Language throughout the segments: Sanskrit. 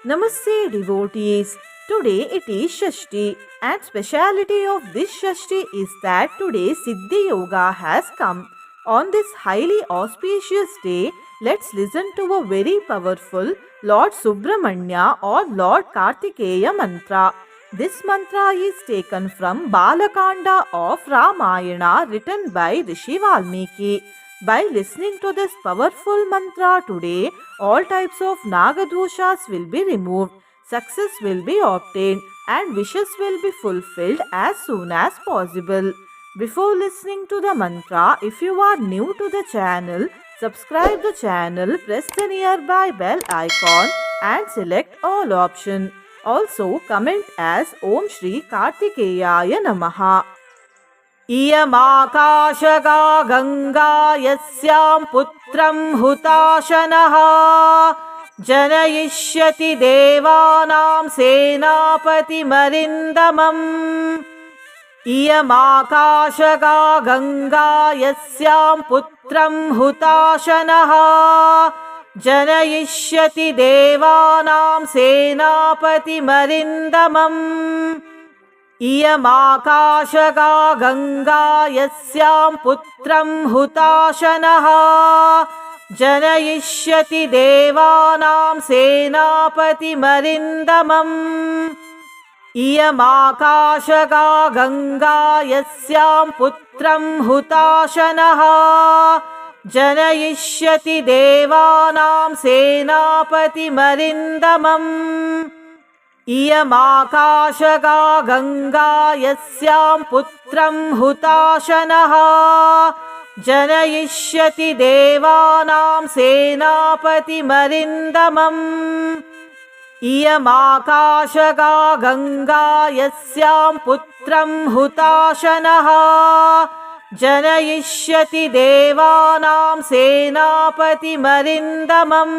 Namaste devotees. Today it is Shashti and speciality of this Shashti is that today Siddhi Yoga has come. On this highly auspicious day, let's listen to a very powerful Lord Subramanya or Lord Kartikeya mantra. This mantra is taken from Balakanda of Ramayana written by Rishi Valmiki. By listening to this powerful mantra today, all types of Nagadoshas will be removed, success will be obtained, and wishes will be fulfilled as soon as possible. Before listening to the mantra, if you are new to the channel, subscribe the channel, press the nearby bell icon and select all option. Also comment as Om Shri Kartikeyaya Namaha. इयमाकाशगा Ganga यस्यां पुत्रं हुताशनः जनयिष्यति देवानां सेनापतिमरिन्दमम् इयमाकाशगा गङ्गा यस्यां पुत्रं हुताशनः जनयिष्यति देवानां सेनापतिमरिन्दमम् इयमाकाशगा गङ्गा यस्यां पुत्रं हुताशनः जनयिष्यति देवानां सेनापतिमरिन्दमम् इयमाकाशगा गङ्गा यस्यां पुत्रं हुताशनः जनयिष्यति देवानां सेनापतिमरिन्दमम् इयमाकाशगा गङ्गा यस्यां पुत्रं हुताशनः जनयिष्यति देवानां सेनापतिमरिन्दमम् इयमाकाशगा गङ्गा यस्यां पुत्रं हुताशनः जनयिष्यति देवानां सेनापतिमरिन्दमम्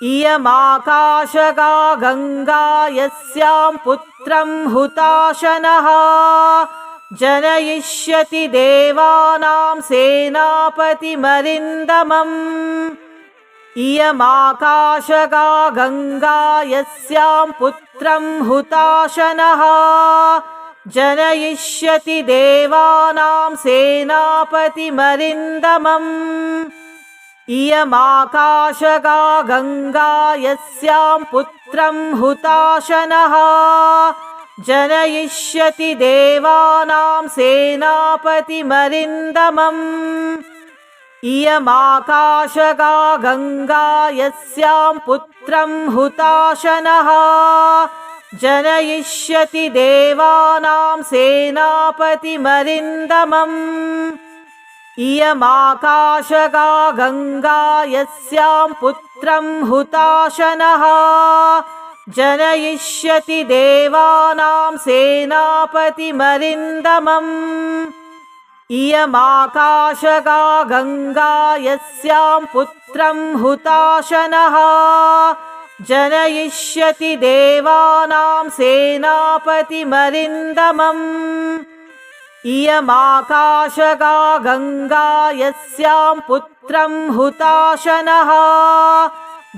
इयमाकाशगा गङ्गा यस्यां पुत्रं हुताशनः जनयिष्यति देवानां सेनापतिमरिन्दमम् इयमाकाशगा गङ्गा यस्यां पुत्रं हुताशनः जनयिष्यति देवानां सेनापतिमरिन्दमम् इयमाकाशगा गङ्गा यस्यां पुत्रं हुताशनः जनयिष्यति देवानां सेनापतिमरिन्दमम् इयमाकाशगा गङ्गा यस्यां पुत्रं हुताशनः जनयिष्यति देवानां सेनापतिमरिन्दमम् इयमाकाशगा गङ्गा यस्यां पुत्रं हुताशनः जनयिष्यति देवानां सेनापतिमरिन्दमम् इयमाकाशगा गङ्गा यस्यां पुत्रं हुताशनः जनयिष्यति देवानां सेनापतिमरिन्दमम् इयमाकाशगा गङ्गा यस्यां पुत्रं हुताशनः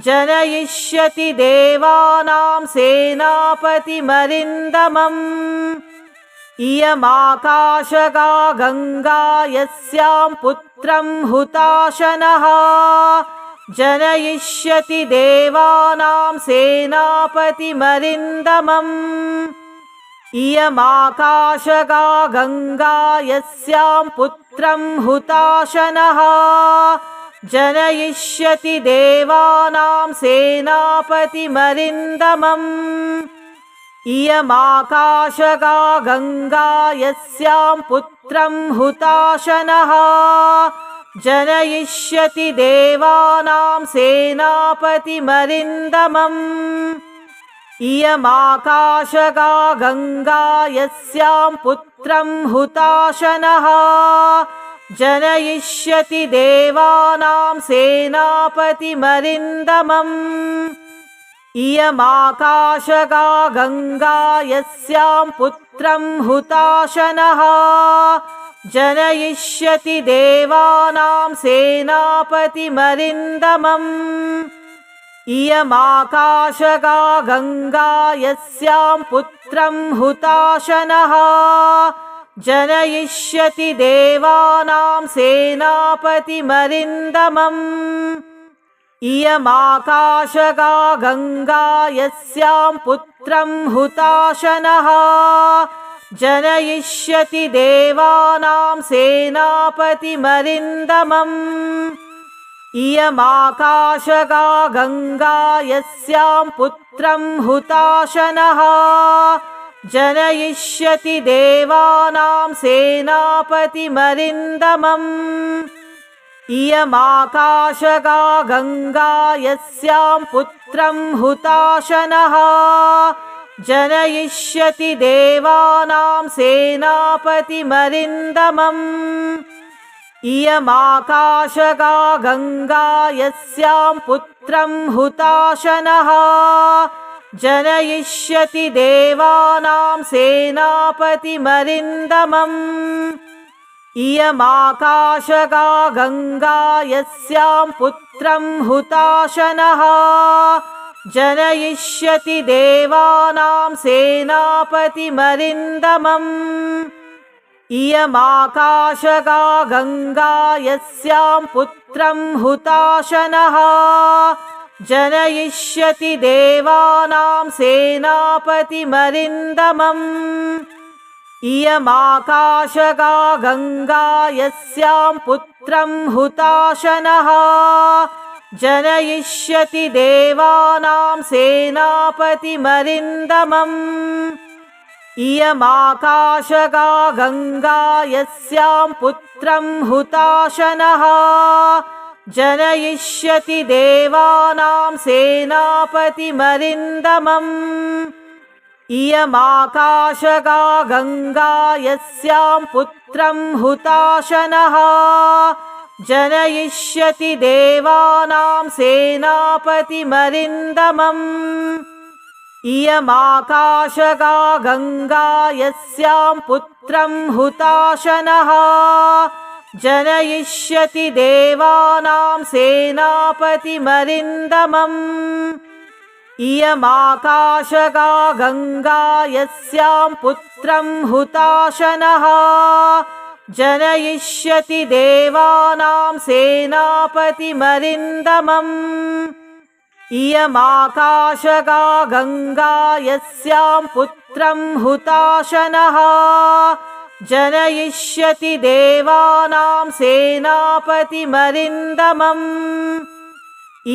जनयिष्यति देवानां सेनापतिमरिन्दमम् इयमाकाशगा गङ्गा यस्यां पुत्रं हुताशनः जनयिष्यति देवानां सेनापतिमरिन्दमम् इयमाकाशगा गङ्गा यस्यां पुत्रं हुताशनः जनयिष्यति देवानां सेनापतिमरिन्दमम् इयमाकाशगा गङ्गा यस्यां पुत्रं हुताशनः जनयिष्यति देवानां सेनापतिमरिन्दमम् इयमाकाशगा गङ्गा यस्यां पुत्रं हुताशनः जनयिष्यति देवानां सेनापतिमरिन्दमम् इयमाकाशगा गङ्गा यस्यां पुत्रं हुताशनः जनयिष्यति देवानां सेनापतिमरिन्दमम् इयमाकाशगा गङ्गा यस्यां पुत्रं हुताशनः जनयिष्यति देवानां सेनापतिमरिन्दमम् इयमाकाशगा गङ्गा यस्यां पुत्रं हुताशनः जनयिष्यति देवानां सेनापतिमरिन्दमम् इयमाकाशगा गङ्गा यस्यां पुत्रं हुताशनः जनयिष्यति देवानां सेनापतिमरिन्दमम् इयमाकाशगा गङ्गा यस्यां पुत्रं हुताशनः जनयिष्यति देवानां सेनापतिमरिन्दमम् इयमाकाशगा गङ्गा यस्यां पुत्रं हुताशनः जनयिष्यति देवानां सेनापतिमरिन्दमम् इयमाकाशगा गङ्गा यस्यां पुत्रं हुताशनः जनयिष्यति देवानां सेनापतिमरिन्दमम् इयमाकाशगा गङ्गा यस्यां पुत्रं हुताशनः जनयिष्यति देवानां सेनापतिमरिन्दमम् इयमाकाशगा गङ्गा यस्यां पुत्रं हुताशनः जनयिष्यति देवानां सेनापतिमरिन्दमम् इयमाकाशगा गङ्गा यस्यां पुत्रं हुताशनः जनयिष्यति देवानां सेनापतिमरिन्दमम् इयमाकाशगा गङ्गा यस्यां पुत्रं हुताशनः जनयिष्यति देवानां सेनापतिमरिन्दमम् इयमाकाशगा गङ्गा यस्यां पुत्रं हुताशनः जनयिष्यति देवानां सेनापतिमरिन्दमम् इयमाकाशगा गङ्गा यस्यां पुत्रं हुताशनः जनयिष्यति देवानां सेनापतिमरिन्दमम् इयमाकाशगा गङ्गा यस्यां पुत्रं हुताशनः जनयिष्यति देवानां सेनापतिमरिन्दमम्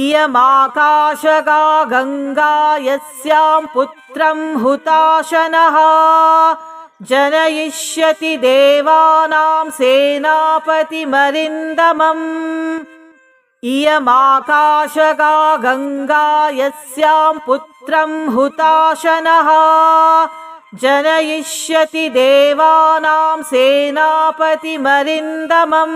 इयमाकाशगा गङ्गा यस्यां पुत्रं हुताशनः जनयिष्यति देवानां सेनापतिमरिन्दमम् इयमाकाशगा गङ्गा यस्यां पुत्रं हुताशनः जनयिष्यति देवानां सेनापतिमरिन्दमम्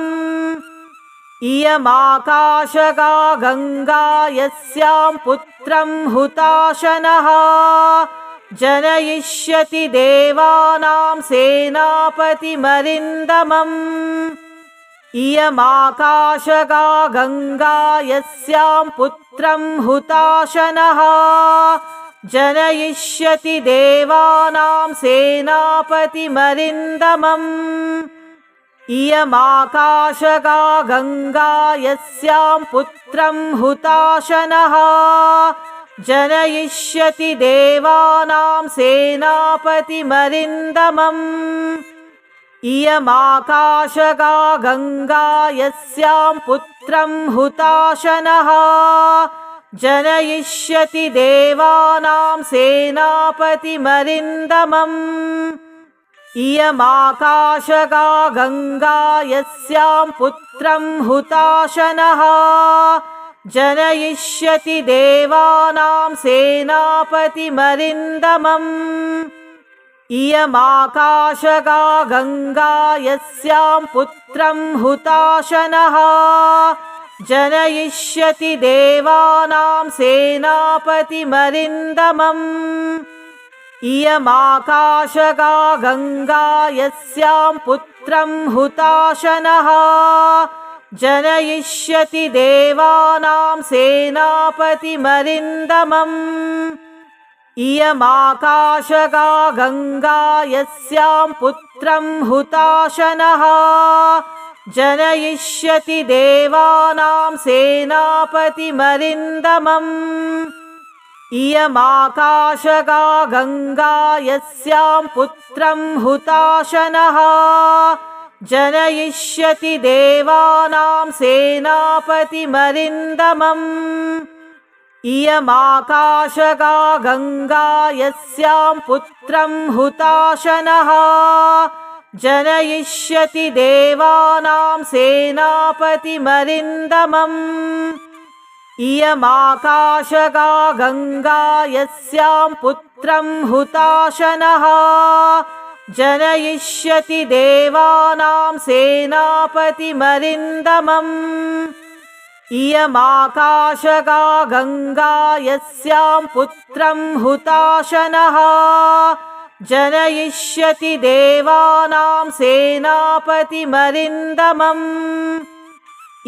इयमाकाशगा गङ्गा यस्यां पुत्रं हुताशनः जनयिष्यति देवानां सेनापतिमरिन्दमम् इयमाकाशगा गङ्गा यस्यां पुत्रं हुताशनः जनयिष्यति देवानां सेनापतिमरिन्दमम् इयमाकाशगा गङ्गा यस्यां पुत्रं हुताशनः जनयिष्यति देवानां सेनापतिमरिन्दमम् इयमाकाशगा गङ्गा यस्यां पुत्रं हुताशनः जनयिष्यति देवानां सेनापतिमरिन्दमम् इयमाकाशगा गङ्गा यस्यां पुत्रं हुताशनः जनयिष्यति देवानां सेनापतिमरिन्दमम् इयमाकाशगा गङ्गा यस्यां पुत्रं हुताशनः जनयिष्यति देवानां सेनापतिमरिन्दमम् इयमाकाशगा गङ्गा यस्यां पुत्रं हुताशनः जनयिष्यति देवानां सेनापतिमरिन्दमम् इयमाकाशगा गङ्गा यस्यां पुत्रं हुताशनः जनयिष्यति देवानां सेनापतिमरिन्दमम् इयमाकाशगा गङ्गा यस्यां पुत्रं हुताशनः जनयिष्यति देवानां सेनापतिमरिन्दमम् इयमाकाशगा गङ्गा यस्यां पुत्रं हुताशनः जनयिष्यति देवानां सेनापतिमरिन्दमम् इयमाकाशगा गङ्गा यस्यां पुत्रं हुताशनः जनयिष्यति देवानां सेनापतिमरिन्दमम् इयमाकाशगा गङ्गा यस्यां पुत्रं हुताशनः जनयिष्यति देवानां सेनापतिमरिन्दमम्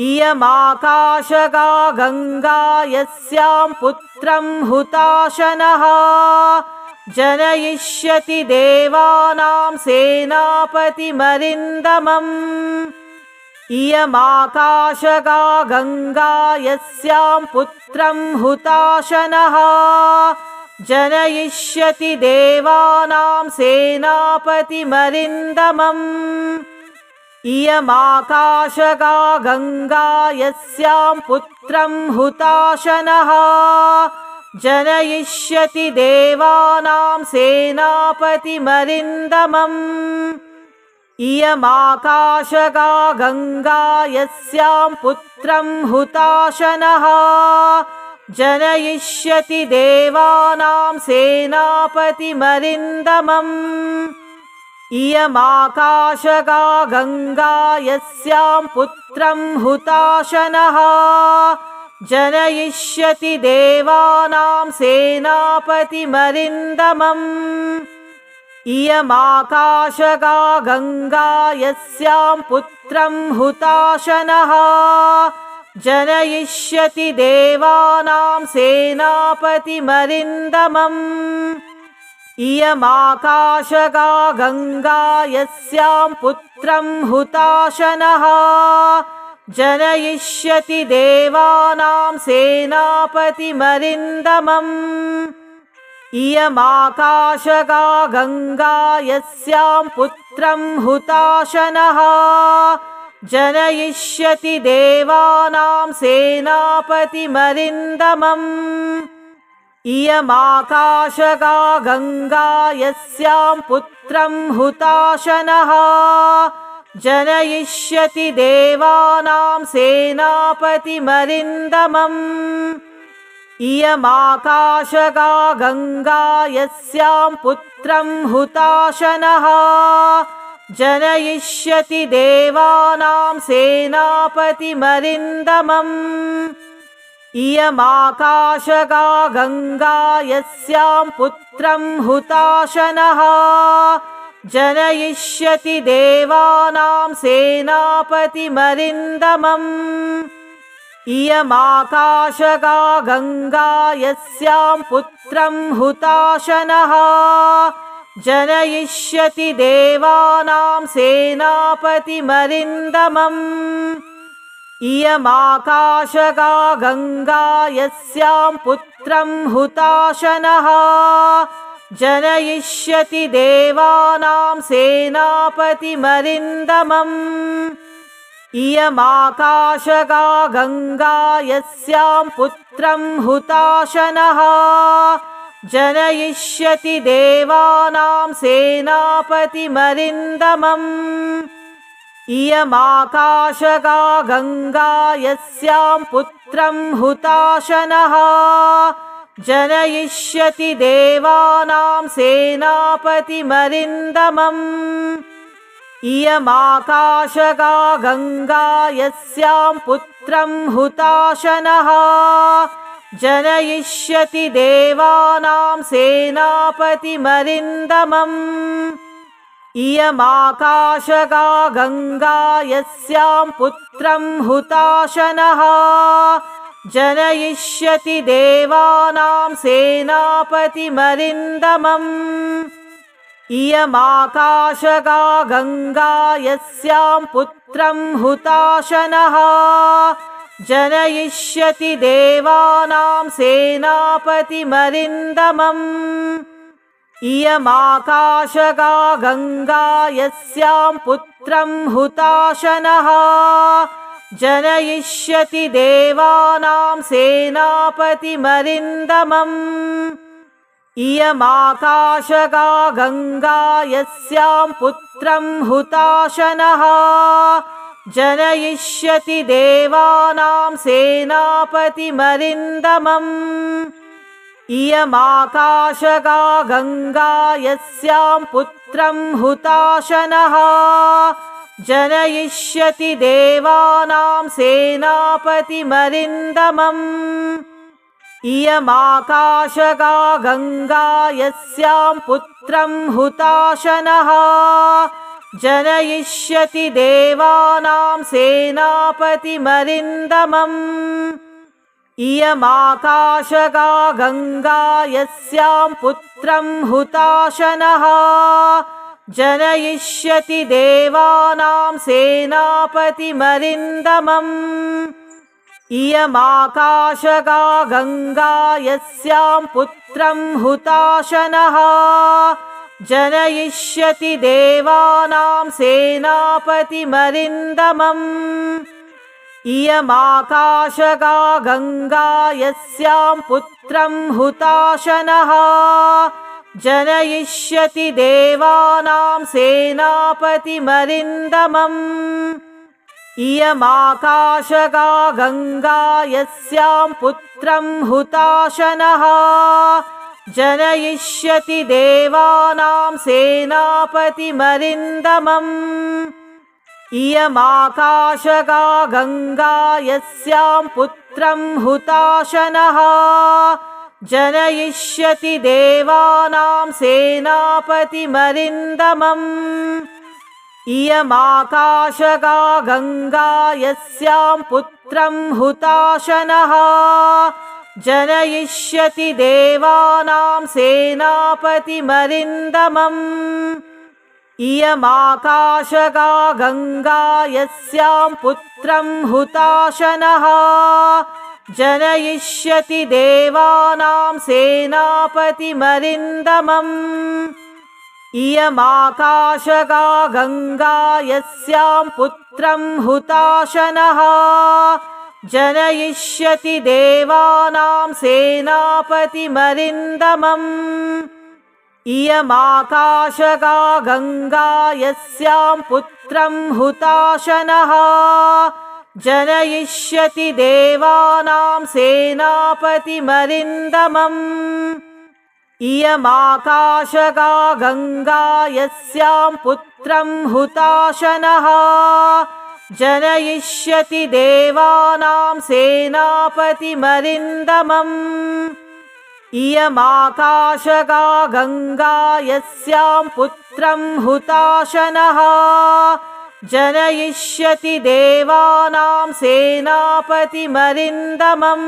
इयमाकाशगा गङ्गा यस्यां पुत्रं हुताशनः जनयिष्यति देवानां सेनापतिमरिन्दमम् इयमाकाशगा गङ्गा यस्यां पुत्रं हुताशनः जनयिष्यति देवानां सेनापतिमरिन्दमम् इयमाकाशगा गङ्गा यस्यां पुत्रं हुताशनः जनयिष्यति देवानां सेनापतिमरिन्दमम् इयमाकाशगा गङ्गा यस्यां पुत्रं हुताशनः जनयिष्यति देवानां सेनापतिमरिन्दमम् इयमाकाशगा गङ्गा यस्यां पुत्रं हुताशनः जनयिष्यति देवानां सेनापतिमरिन्दमम् इयमाकाशगा गङ्गा यस्यां पुत्रं हुताशनः जनयिष्यति देवानां सेनापतिमरिन्दमम् इयमाकाशगा गङ्गा यस्यां पुत्रं हुताशनः जनयिष्यति देवानां सेनापतिमरिन्दमम् इयमाकाशगा गङ्गा यस्यां पुत्रं हुताशनः जनयिष्यति देवानां सेनापतिमरिन्दमम् इयमाकाशगा गङ्गा यस्यां पुत्रं हुताशनः जनयिष्यति देवानां सेनापतिमरिन्दमम् इयमाकाशगा गङ्गा यस्यां पुत्रं हुताशनः जनयिष्यति देवानां सेनापतिमरिन्दमम् इयमाकाशगा गङ्गा यस्यां पुत्रं हुताशनः जनयिष्यति देवानां सेनापतिमरिन्दमम् इयमाकाशगा गङ्गा यस्यां पुत्रं हुताशनः जनयिष्यति देवानां सेनापतिमरिन्दमम् इयमाकाशगा गङ्गा यस्यां पुत्रं हुताशनः जनयिष्यति देवानां सेनापतिमरिन्दमम् इयमाकाशगा गङ्गा यस्यां पुत्रं हुताशनः जनयिष्यति देवानां सेनापतिमरिन्दमम् इयमाकाशगा गङ्गा यस्यां पुत्रं हुताशनः जनयिष्यति देवानां सेनापतिमरिन्दमम् इयमाकाशगा गङ्गा यस्यां पुत्रं हुताशनः जनयिष्यति देवानां सेनापतिमरिन्दमम् इयमाकाशगा गङ्गा यस्यां पुत्रं हुताशनः जनयिष्यति देवानां सेनापतिमरिन्दमम् इयमाकाशगा गङ्गा यस्यां पुत्रं हुताशनः जनयिष्यति देवानां सेनापतिमरिन्दमम् इयमाकाशगा गङ्गा यस्यां पुत्रं हुताशनः जनयिष्यति देवानां सेनापतिमरिन्दमम् इयमाकाशगा गङ्गा यस्यां पुत्रं हुताशनः जनयिष्यति देवानां सेनापतिमरिन्दमम् इयमाकाशगा गङ्गा यस्यां पुत्रं हुताशनः जनयिष्यति देवानां सेनापतिमरिन्दमम् इयमाकाशगा गङ्गा यस्यां पुत्रं हुताशनः जनयिष्यति देवानां सेनापतिमरिन्दमम् इयमाकाशगा गङ्गा यस्यां पुत्रं हुताशनः जनयिष्यति देवानां सेनापतिमरिन्दमम् इयमाकाशगा गङ्गा यस्यां पुत्रं हुताशनः जनयिष्यति देवानां सेनापतिमरिन्दमम् इयमाकाशगा गङ्गा यस्यां पुत्रं हुताशनः जनयिष्यति देवानां सेनापतिमरिन्दमम् इयमाकाशगा गङ्गा यस्यां पुत्रं हुताशनः जनयिष्यति देवानां सेनापतिमरिन्दमम् इयमाकाशगा गङ्गा यस्यां पुत्रं हुताशनः जनयिष्यति देवानां सेनापतिमरिन्दमम् इयमाकाशगा गङ्गा यस्यां पुत्रं हुताशनः जनयिष्यति देवानां सेनापतिमरिन्दमम् इयमाकाशगा गङ्गा यस्यां पुत्रं हुताशनः जनयिष्यति देवानां सेनापतिमरिन्दमम् इयमाकाशगा गङ्गा यस्यां पुत्रं हुताशनः जनयिष्यति देवानां सेनापतिमरिन्दमम् इयमाकाशगा गङ्गा यस्यां पुत्रं हुताशनः जनयिष्यति देवानां सेनापतिमरिन्दमम् इयमाकाशगा गङ्गा यस्यां पुत्रं हुताशनः जनयिष्यति देवानां सेनापतिमरिन्दमम् इयमाकाशगा गङ्गा यस्यां पुत्रं हुताशनः जनयिष्यति देवानां सेनापतिमरिन्दमम्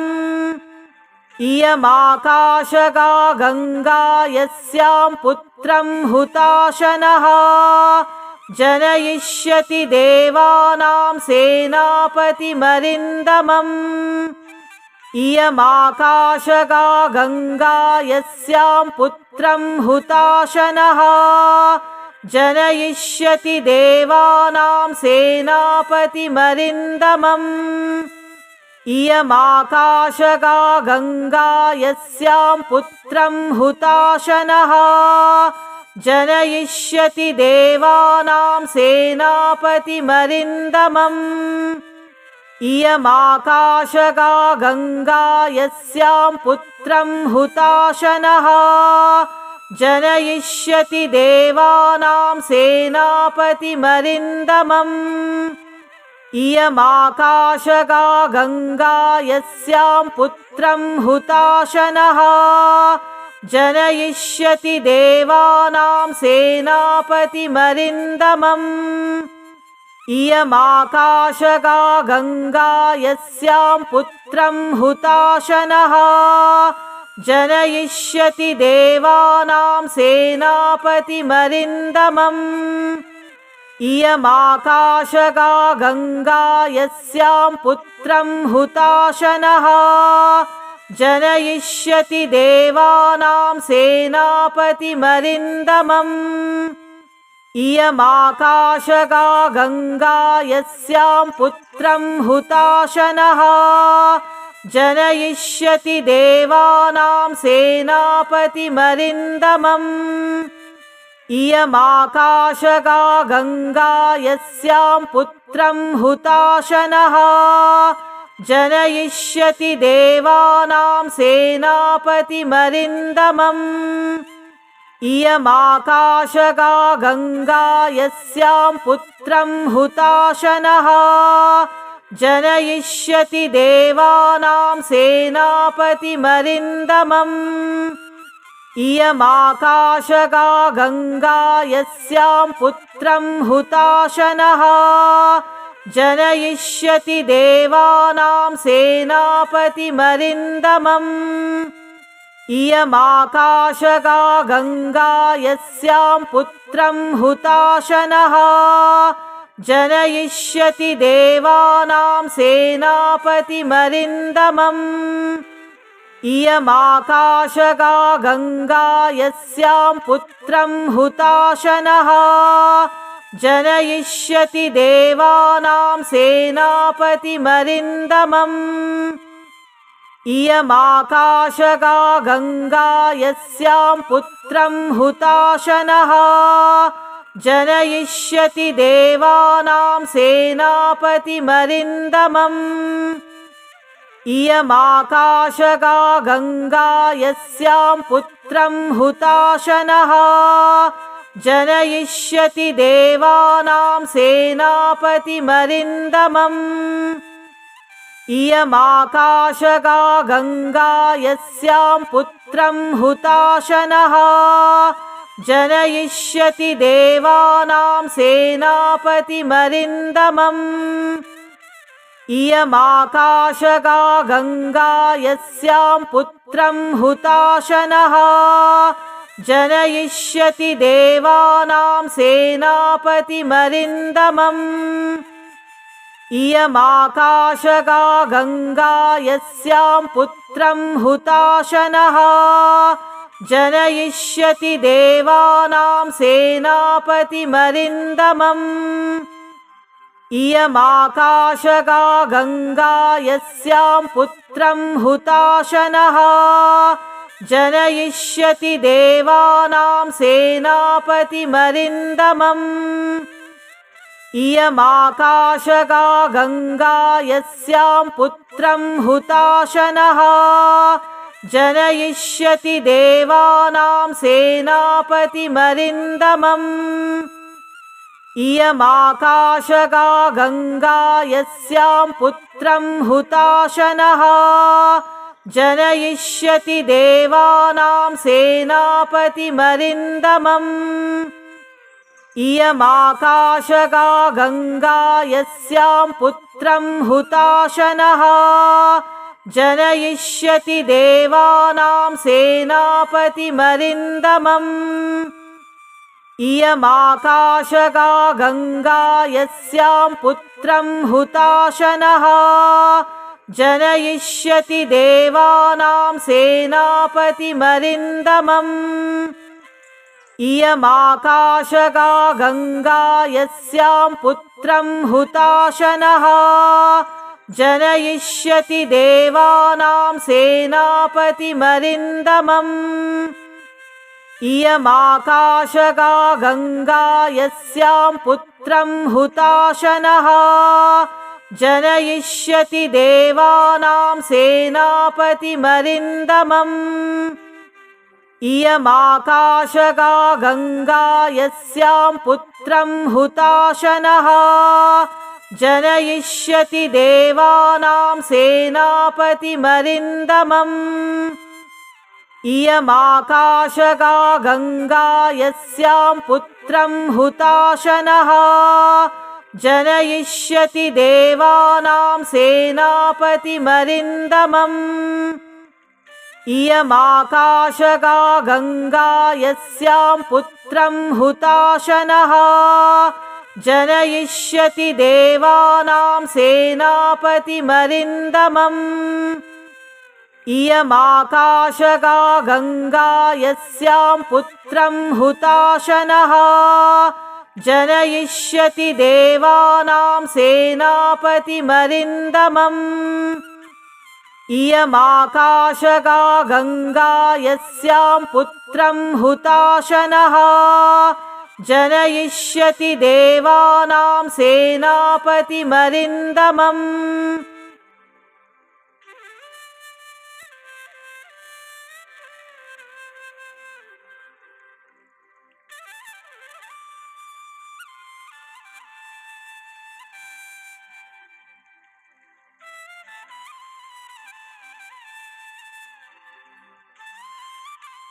इयमाकाशगा गङ्गा यस्यां पुत्रं हुताशनः जनयिष्यति देवानां सेनापतिमरिन्दमम् इयमाकाशगा गङ्गा यस्यां पुत्रं हुताशनः जनयिष्यति देवानां सेनापतिमरिन्दमम् इयमाकाशगा गङ्गा यस्यां पुत्रं हुताशनः जनयिष्यति देवानां सेनापतिमरिन्दमम् इयमाकाशगा गङ्गा यस्यां पुत्रं हुताशनः जनयिष्यति देवानां सेनापतिमरिन्दमम् इयमाकाशगा गङ्गा यस्यां पुत्रं हुताशनः जनयिष्यति देवानां सेनापतिमरिन्दमम् इयमाकाशगा गङ्गा यस्यां पुत्रं हुताशनः जनयिष्यति देवानां सेनापतिमरिन्दमम् इयमाकाशगा गङ्गा यस्यां पुत्रं हुताशनः जनयिष्यति देवानां सेनापतिमरिन्दमम् इयमाकाशगा गङ्गा यस्यां पुत्रं हुताशनः जनयिष्यति देवानां सेनापतिमरिन्दमम् इयमाकाशगा गङ्गा यस्यां पुत्रं हुताशनः जनयिष्यति देवानां सेनापतिमरिन्दमम् इयमाकाशगा गङ्गा यस्यां पुत्रं हुताशनः जनयिष्यति देवानां सेनापतिमरिन्दमम् इयमाकाशगा गङ्गा यस्यां पुत्रं हुताशनः जनयिष्यति देवानां सेनापतिमरिन्दमम् इयमाकाशगा गङ्गा यस्यां पुत्रं हुताशनः जनयिष्यति देवानां सेनापतिमरिन्दमम् इयमाकाशगा गङ्गा यस्यां पुत्रं हुताशनः जनयिष्यति देवानां सेनापतिमरिन्दमम् इयमाकाशगा गङ्गा यस्यां पुत्रं हुताशनः जनयिष्यति देवानां सेनापतिमरिन्दमम् इयमाकाशगा गङ्गा यस्यां पुत्रं हुताशनः जनयिष्यति देवानां सेनापतिमरिन्दमम् इयमाकाशगा गङ्गा यस्यां पुत्रं हुताशनः जनयिष्यति देवानां सेनापतिमरिन्दमम् इयमाकाशगा गङ्गा यस्यां पुत्रं हुताशनः जनयिष्यति देवानां सेनापतिमरिन्दमम् इयमाकाशगा गङ्गा यस्यां पुत्रं हुताशनः जनयिष्यति देवानां सेनापतिमरिन्दमम् इयमाकाशगा गङ्गा यस्यां पुत्रं हुताशनः जनयिष्यति देवानां सेनापतिमरिन्दमम् इयमाकाशगा गङ्गा यस्यां पुत्रं हुताशनः जनयिष्यति देवानां सेनापतिमरिन्दमम् इयमाकाशगा गङ्गा यस्यां पुत्रं हुताशनः जनयिष्यति देवानां सेनापतिमरिन्दमम् इयमाकाशगा गङ्गा यस्यां पुत्रं हुताशनः जनयिष्यति देवानां सेनापतिमरिन्दमम् इयमाकाशगा गङ्गा यस्यां पुत्रं हुताशनः जनयिष्यति देवानां सेनापतिमरिन्दमम् इयमाकाशगा गङ्गा यस्यां पुत्रं हुताशनः जनयिष्यति देवानां सेनापतिमरिन्दमम् इयमाकाशगा गङ्गा यस्यां पुत्रं हुताशनः जनयिष्यति देवानां सेनापतिमरिन्दमम् इयमाकाशगा गङ्गा यस्यां पुत्रं हुताशनः जनयिष्यति देवानां सेनापतिमरिन्दमम् इयमाकाशगा गङ्गा यस्यां पुत्रं हुताशनः जनयिष्यति देवानां सेनापतिमरिन्दमम् इयमाकाशगा गङ्गा यस्यां पुत्रं हुताशनः जनयिष्यति देवानां सेनापतिमरिन्दमम् इयमाकाशगा गङ्गा यस्यां पुत्रं हुताशनः जनयिष्यति देवानां सेनापतिमरिन्दमम् इयमाकाशगा गङ्गा यस्यां पुत्रं हुताशनः जनयिष्यति देवानां सेनापतिमरिन्दमम्